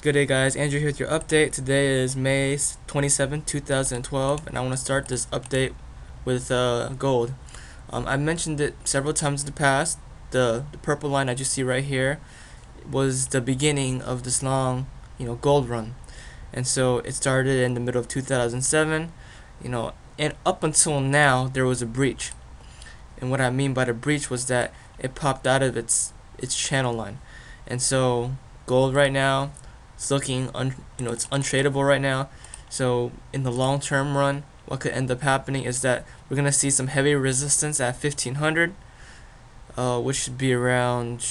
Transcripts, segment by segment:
Good day, guys. Andrew here with your update. Today is May 27, 2012, and I want to start this update with gold. I mentioned it several times in the past. The purple line that you see right here was the beginning of this long, gold run. And so it started in the middle of 2007, and up until now there was a breach. And what I mean by the breach was that it popped out of its channel line. And so gold right now, it's looking it's untradeable right now. So in the long term run, what could end up happening is that we're gonna see some heavy resistance at 1500, which should be around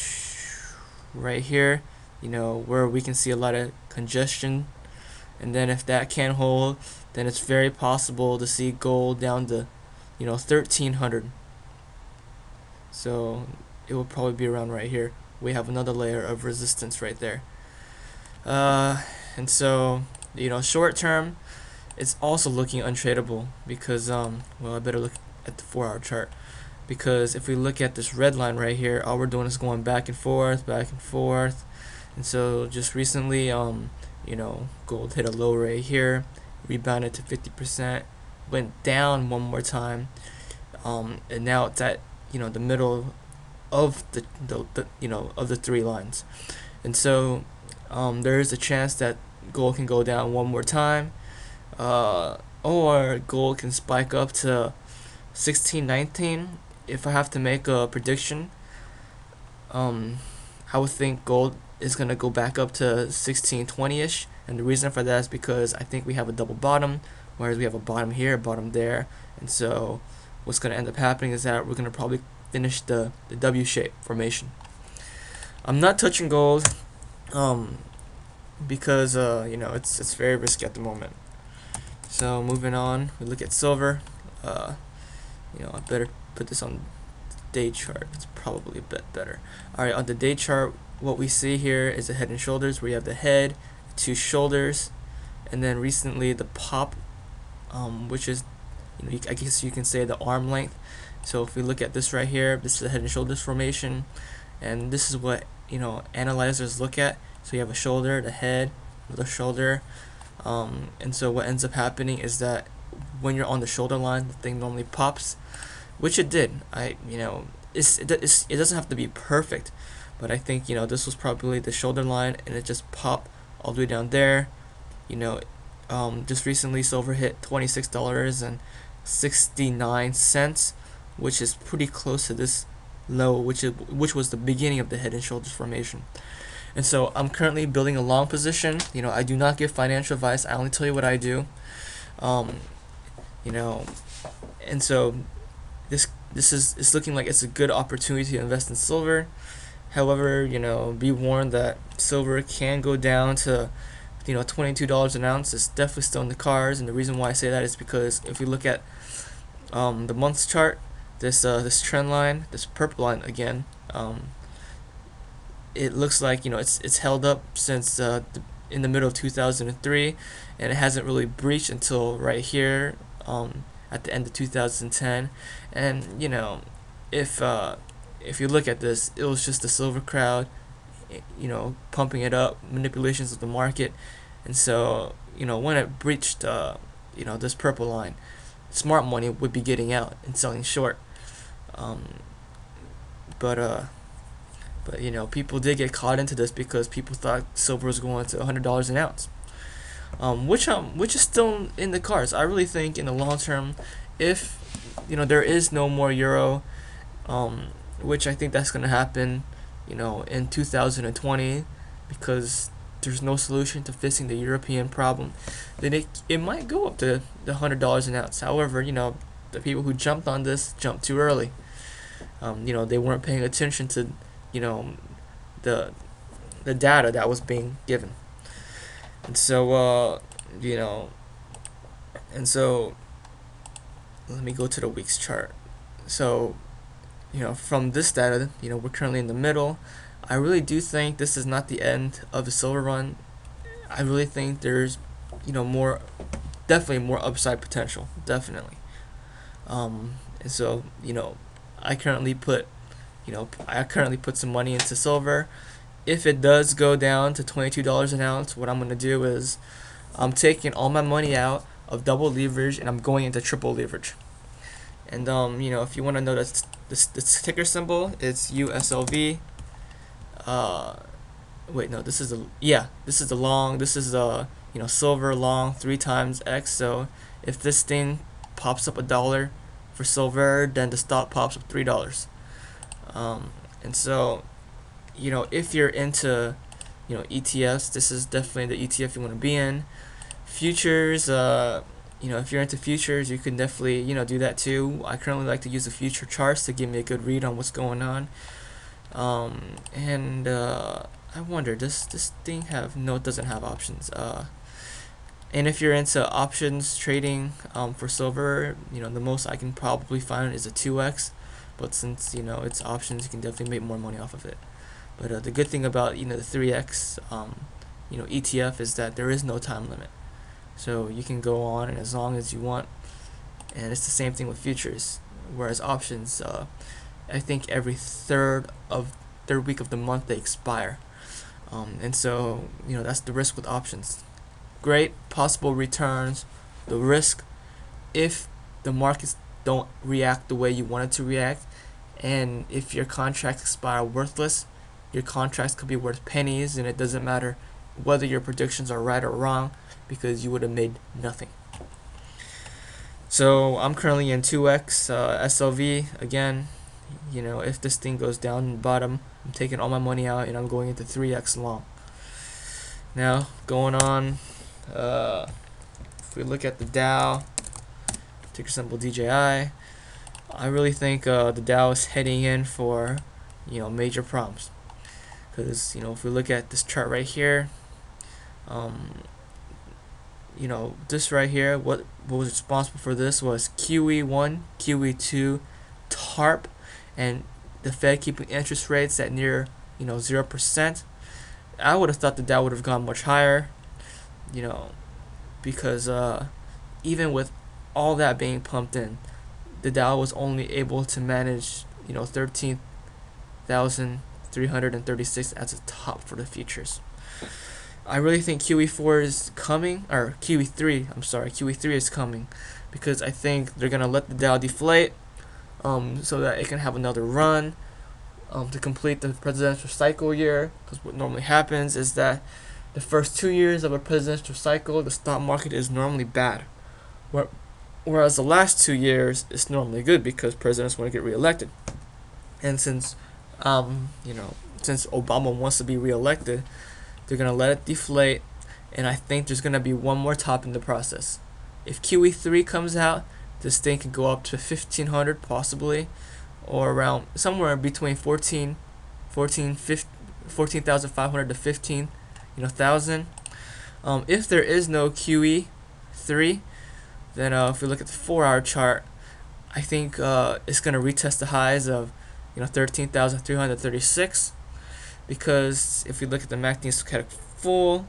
right here, where we can see a lot of congestion. And then if that can't hold, then it's very possible to see gold down to 1300. So it will probably be around right here. We have another layer of resistance right there. And so, short term, it's also looking untradeable because, well, I better look at the 4-hour chart, because if we look at this red line right here, all we're doing is going back and forth, and so just recently, gold hit a low right here, rebounded to 50%, went down one more time, and now it's at the middle of the three lines, and so there is a chance that gold can go down one more time, or gold can spike up to 1619. If I have to make a prediction, I would think gold is gonna go back up to 1620ish, and the reason for that is because I think we have a double bottom, whereas we have a bottom here, a bottom there, and so what's gonna end up happening is that we're gonna probably finish the W shape formation. I'm not touching gold, because it's very risky at the moment. So moving on, we look at silver. I better put this on the day chart. It's probably a bit better. All right, on the day chart, what we see here is the head and shoulders, where you have the head, two shoulders, and then recently the pop, which is, I guess you can say the arm length. So if we look at this right here, this is the head and shoulders formation, and this is what analyzers look at. So you have a shoulder, the head, the shoulder, and so what ends up happening is that when you're on the shoulder line, the thing normally pops, which it did. It doesn't have to be perfect, but I think this was probably the shoulder line, and it just popped all the way down there. Just recently silver hit $26.69, which is pretty close to this low, which was the beginning of the head and shoulders formation. And so I'm currently building a long position. I do not give financial advice. I only tell you what I do. And so it's looking like it's a good opportunity to invest in silver. However, be warned that silver can go down to $22 an ounce. It's definitely still in the cards, and the reason why I say that is because if we look at the month's chart, this trend line, this purple line again, it looks like it's held up since in the middle of 2003, and it hasn't really breached until right here, at the end of 2010. And if you look at this, it was just the silver crowd pumping it up, manipulations of the market. And so when it breached this purple line, smart money would be getting out and selling short. But people did get caught into this because people thought silver was going to $100 an ounce, which is still in the cards. I really think in the long term, if there is no more euro, which I think that's going to happen, in 2020, because there's no solution to fixing the European problem, then it might go up to the $100 an ounce. However, the people who jumped on this jumped too early. They weren't paying attention to the data that was being given. And so let me go to the week's chart. So from this data, we're currently in the middle. I really do think this is not the end of the silver run. I really think there's definitely more upside potential, definitely. And so I currently put some money into silver, if it does go down to $22 an ounce, what I'm going to do is I'm taking all my money out of double leverage and I'm going into triple leverage. And if you want to know the ticker symbol, it's USLV. Wait, no, this is the long. This is the silver long 3 times X. So if this thing pops up $1 for silver, then the stock pops up $3. And so if you're into ETFs, this is definitely the ETF you want to be in. Futures, if you're into futures, you can definitely do that too. I currently like to use the future charts to give me a good read on what's going on. I wonder, does this thing have, no, it doesn't have options. And if you're into options trading for silver, the most I can probably find is a 2x, but since it's options, you can definitely make more money off of it. But the good thing about the 3x ETF is that there is no time limit, so you can go on and as long as you want. And it's the same thing with futures, whereas options, I think every third week of the month they expire. And so that's the risk with options. Great possible returns. The risk, if the markets don't react the way you want it to react, and if your contracts expire worthless, your contracts could be worth pennies, and it doesn't matter whether your predictions are right or wrong because you would have made nothing. So I'm currently in 2x SLV again. If this thing goes down the bottom, I'm taking all my money out and I'm going into 3x long. Now going on, if we look at the Dow, ticker symbol DJI, I really think the Dow is heading in for major problems, because if we look at this chart right here, this right here, what was responsible for this was QE1, QE2, TARP, and the Fed keeping interest rates at near 0%. I would have thought the Dow would have gone much higher, because even with all that being pumped in, the Dow was only able to manage 13,336 as a top for the futures. I really think QE4 is coming, or QE3 is coming, because I think they're gonna let the Dow deflate, so that it can have another run, to complete the presidential cycle year. Because what normally happens is that the first 2 years of a presidential cycle, the stock market is normally bad, whereas the last 2 years is normally good because presidents want to get reelected. And since Obama wants to be reelected, they're gonna let it deflate, and I think there's gonna be one more top in the process. If QE3 comes out, this thing could go up to 1,500 possibly, or around somewhere between 14,500 to 15,000. If there is no QE3, then if we look at the 4-hour chart, I think it's gonna retest the highs of 13,336. Because if we look at the MACD stochastic full,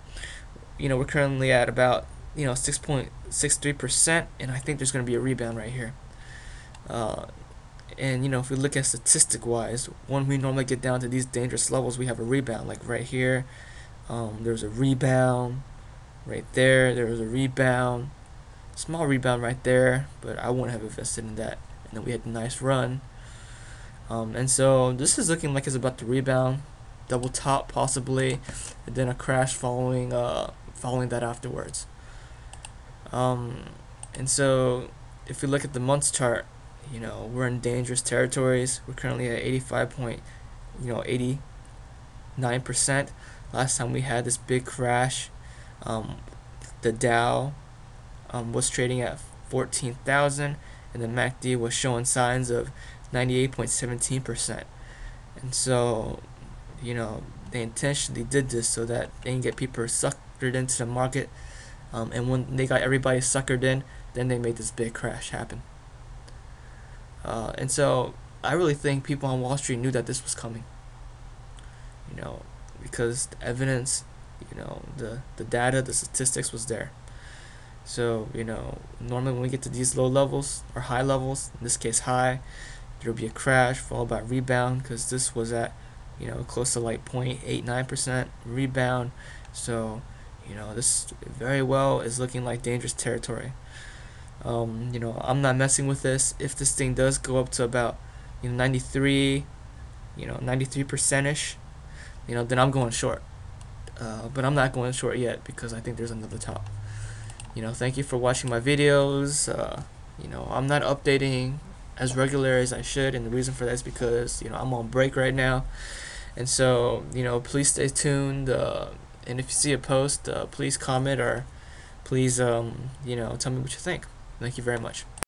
we're currently at about 6.63%, and I think there's going to be a rebound right here. And if we look at statistic wise, when we normally get down to these dangerous levels, we have a rebound. Like right here, there's a rebound right there. There was a rebound, small rebound right there, but I wouldn't have invested in that. And then we had a nice run. And so this is looking like it's about to rebound, double top possibly, and then a crash following that afterwards. And so if we look at the months chart, we're in dangerous territories. We're currently at 85.89%. Last time we had this big crash, the Dow was trading at 14,000, and the MACD was showing signs of 98.17%. And so they intentionally did this so that they can get people suckered into the market, and when they got everybody suckered in, then they made this big crash happen. And so I really think people on Wall Street knew that this was coming, because the evidence, the data, the statistics was there. So normally when we get to these low levels or high levels, in this case high, there will be a crash followed by a rebound, because this was at close to like 0.89% rebound. So this very well is looking like dangerous territory. I'm not messing with this. If this thing does go up to about 93, 93% ish, then I'm going short. But I'm not going short yet because I think there's another top. Thank you for watching my videos. I'm not updating as regular as I should, and the reason for that is because I'm on break right now, and so please stay tuned. And if you see a post, please comment, or please tell me what you think. Thank you very much.